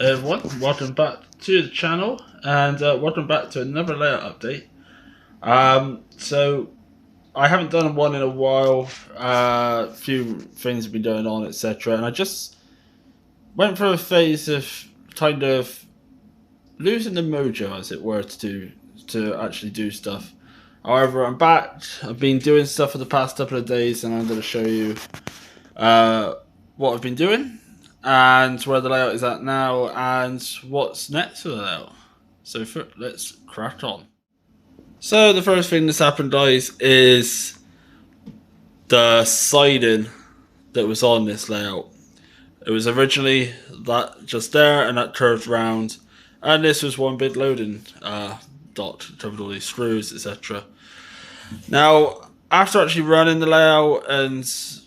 Hey everyone, welcome back to the channel and welcome back to another layout update. So I haven't done one in a while, a few things have been going on, etc. And I just went through a phase of kind of losing the mojo, as it were, to actually do stuff. However, I'm back. I've been doing stuff for the past couple of days, and I'm going to show you what I've been doing and where the layout is at now and what's next for the layout. So let's crack on. So the first thing that's happened, guys, is the siding that was on this layout. It was originally that just there and that curved round, and this was one big loading dot covered all these screws, etc. Now, after actually running the layout and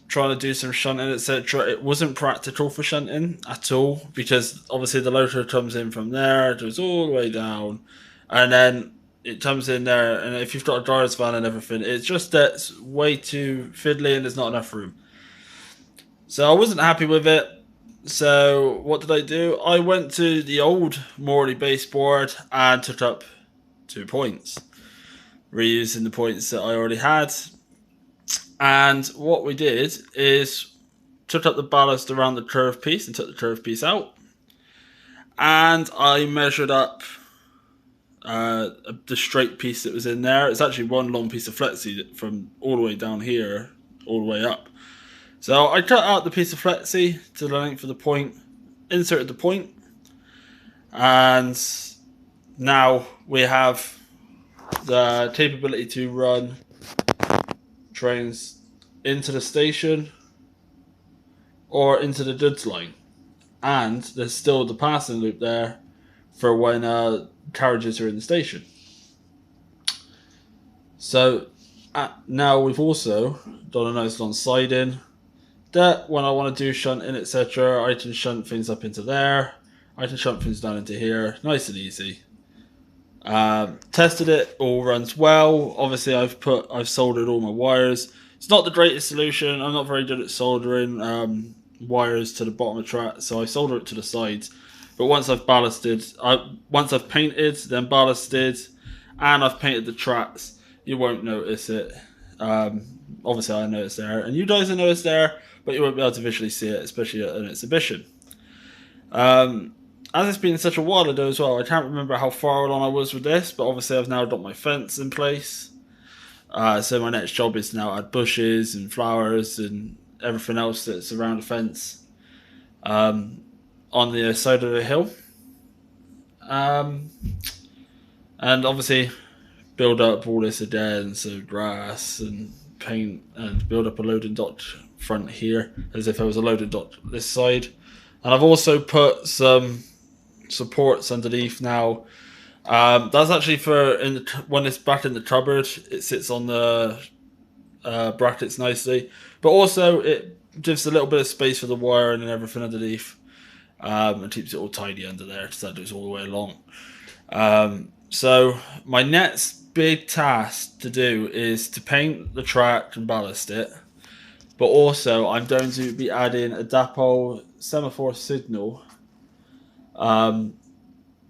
trying to do some shunting, etc., it wasn't practical for shunting at all, because obviously the loader comes in from there, it goes all the way down, and then it comes in there, and if you've got a driver's van and everything, it's just that's way too fiddly and there's not enough room. So I wasn't happy with it. So what did I do? I went to the old Morley baseboard and took up 2 points, reusing the points that I already had. And what we did is took up the ballast around the curved piece and took the curved piece out. And I measured up the straight piece that was in there. It's actually one long piece of flexi from all the way down here, all the way up. So I cut out the piece of flexi to the length of the point, inserted the point, and now we have the capability to run trains into the station or into the goods line, and there's still the passing loop there for when carriages are in the station. So now we've also done a nice long siding that when I want to do shunting, etc., I can shunt things up into there, I can shunt things down into here, nice and easy. Tested it, all runs well. Obviously I've soldered all my wires. It's not the greatest solution. I'm not very good at soldering wires to the bottom of the track, so I solder it to the sides. But once I've once I've painted, then ballasted, and I've painted the tracks, you won't notice it. Obviously I know it's there, and you guys will know it's there, but you won't be able to visually see it, especially at an exhibition. As it's been such a while ago as well, I can't remember how far along I was with this, but obviously I've now got my fence in place. So my next job is to now add bushes and flowers and everything else that's around the fence on the side of the hill. And obviously build up all this again, so grass and paint, and build up a loading dock front here, as if there was a loading dock this side. And I've also put some supports underneath now. That's actually for when it's back in the cupboard, it sits on the brackets nicely, but also it gives a little bit of space for the wiring and everything underneath, and keeps it all tidy under there, because that goes all the way along. So my next big task to do is to paint the track and ballast it, but also I'm going to be adding a dipole semaphore signal,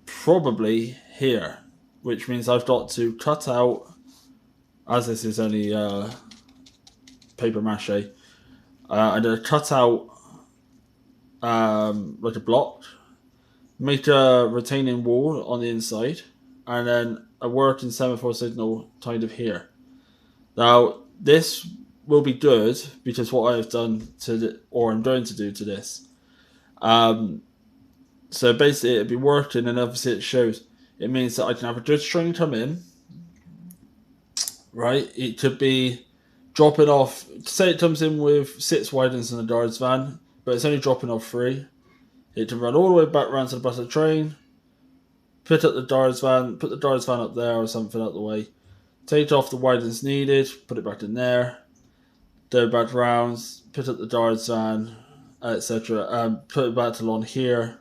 probably here, which means I've got to cut out, as this is only paper mache, I'm going to cut out like a block, make a retaining wall on the inside, and then a working semaphore signal kind of here. Now this will be good because what I have done or I'm going to do to this. So basically it'll be working, and obviously it shows. It means that I can have a good string come in, right? It could be dropping off, say it comes in with 6 widens in the guard's van, but it's only dropping off 3. It can run all the way back around to the back of the train, put the guard's van up there or something out the way, take off the widens needed, put it back in there, go back round, put up the guard's van, etc. Put it back along here,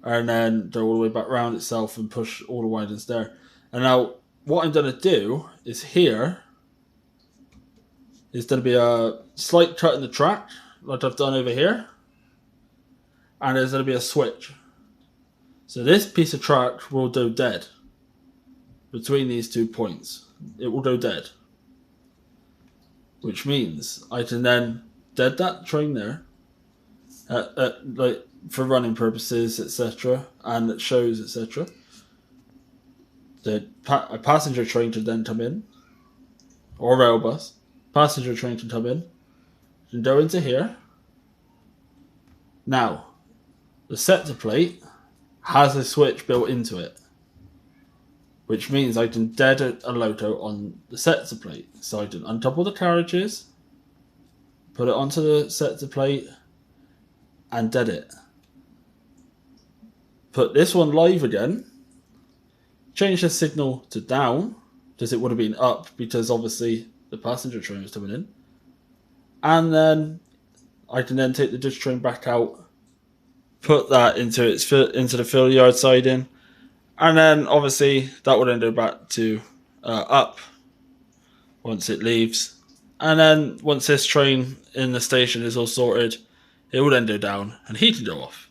and then go all the way back round itself and push all the widens there. And now what I'm going to do is here is going to be a slight cut in the track, like I've done over here, and there's going to be a switch. So this piece of track will go dead between these 2 points. It will go dead, which means I can then dead that train there, like for running purposes, etc., and it shows, etc. A passenger train can then come in, or a rail bus. Passenger train can come in, can go into here. Now, the sector plate has a switch built into it, which means I can dead a loco on the sector plate. So I can uncouple the carriages, put it onto the sector plate, and dead it. Put this one live again, change the signal to down, because it would have been up, because obviously the passenger train was coming in. And then I can then take the dish train back out, put that into the fill yard siding, and then obviously that would then go back to up once it leaves. And then once this train in the station is all sorted, it will then go down and he can go off.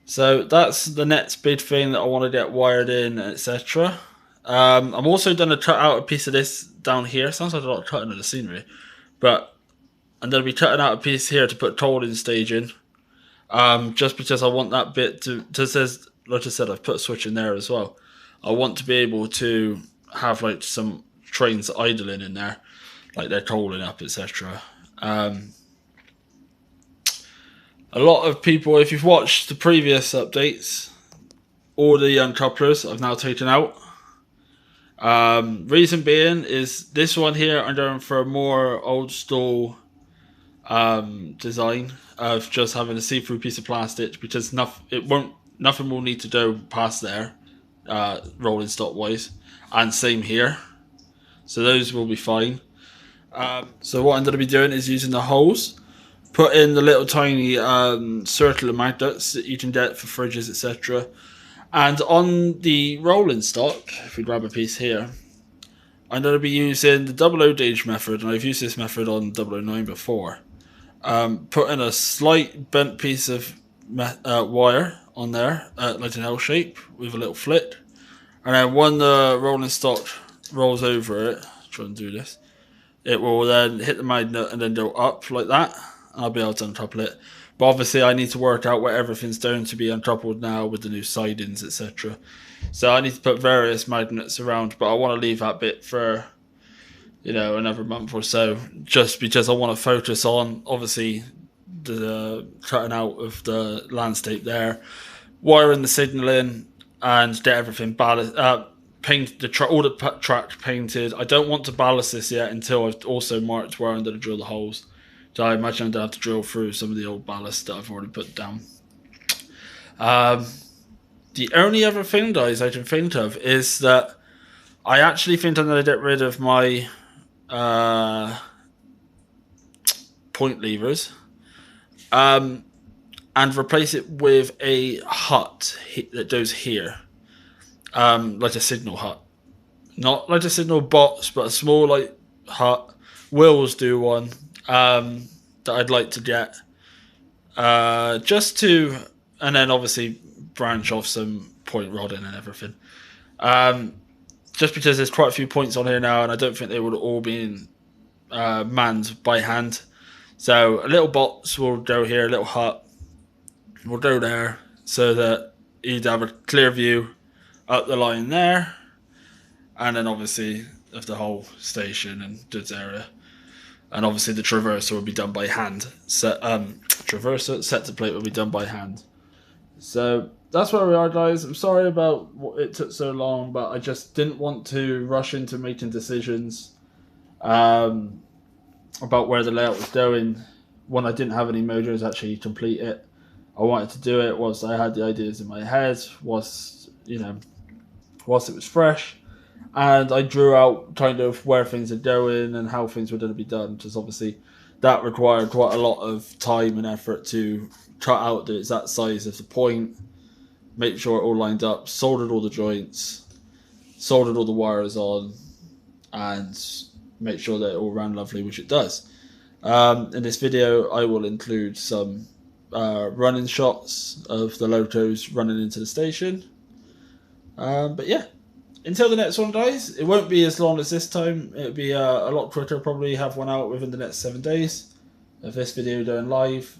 So that's the next big thing that I want to get wired in, etc. I'm also going to cut out a piece of this down here. Sounds like a lot of cutting of the scenery, but I'm going to be cutting out a piece here to put tolling stage in. Just because I want that bit to says, like I said, I've put a switch in there as well. I want to be able to have like some trains idling in there, like they're tolling up, etc. A lot of people, if you've watched the previous updates, all the uncouplers I've now taken out. Reason being is this one here, I'm going for a more old school design of just having a see-through piece of plastic, because nothing will need to go past there, rolling stock wise, and same here. So those will be fine. So what I'm going to be doing is using the holes. Put in the little tiny circular magnets that you can get for fridges, etc. And on the rolling stock, if we grab a piece here, I'm going to be using the double O gauge method, and I've used this method on 009 before. Put in a slight bent piece of wire on there, like an L shape with a little flick. And then when the rolling stock rolls over it, try and do this, it will then hit the magnet and then go up like that. I'll be able to uncouple it. But obviously I need to work out where everything's down to be uncoupled now with the new sidings, etc. So I need to put various magnets around, but I want to leave that bit for, another month or so, just because I want to focus on, obviously, the cutting out of the landscape there, wiring the signalling, and get everything balanced, paint all the track painted. I don't want to ballast this yet until I've also marked where I'm going to drill the holes. So I imagine I'm going to have to drill through some of the old ballast that I've already put down. The only other thing, guys, I can think of is that I actually think I'm going to get rid of my point levers and replace it with a hut that goes here, like a signal hut. Not like a signal box, but a small like hut. Will's do one. That I'd like to get, and then obviously branch off some point rodding and everything. Just because there's quite a few points on here now, and I don't think they would all be manned by hand. So a little box will go here, a little hut will go there, so that you'd have a clear view up the line there, and then obviously of the whole station and goods area. And obviously the traverser will be done by hand. Traverser sector plate will be done by hand. So that's where we are, guys. I'm sorry about it took so long, but I just didn't want to rush into making decisions about where the layout was going when I didn't have any motors actually complete it. I wanted to do it whilst I had the ideas in my head, whilst it was fresh. And I drew out kind of where things are going and how things were going to be done, because obviously that required quite a lot of time and effort to cut out the exact size of the point, make sure it all lined up, soldered all the joints, soldered all the wires on, and make sure that it all ran lovely, which it does. In this video, I will include some running shots of the locos running into the station. But yeah, until the next one, guys, it won't be as long as this time. It'll be a lot quicker. Probably have one out within the next 7 days of this video going live.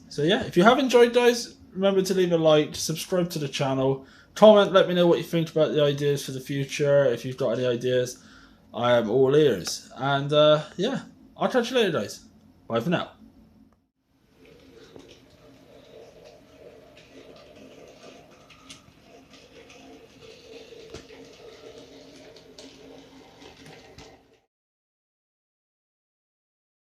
So yeah, if you have enjoyed, guys, remember to leave a like, subscribe to the channel, comment, let me know what you think about the ideas for the future. If you've got any ideas, I am all ears. And yeah, I'll catch you later, guys. Bye for now.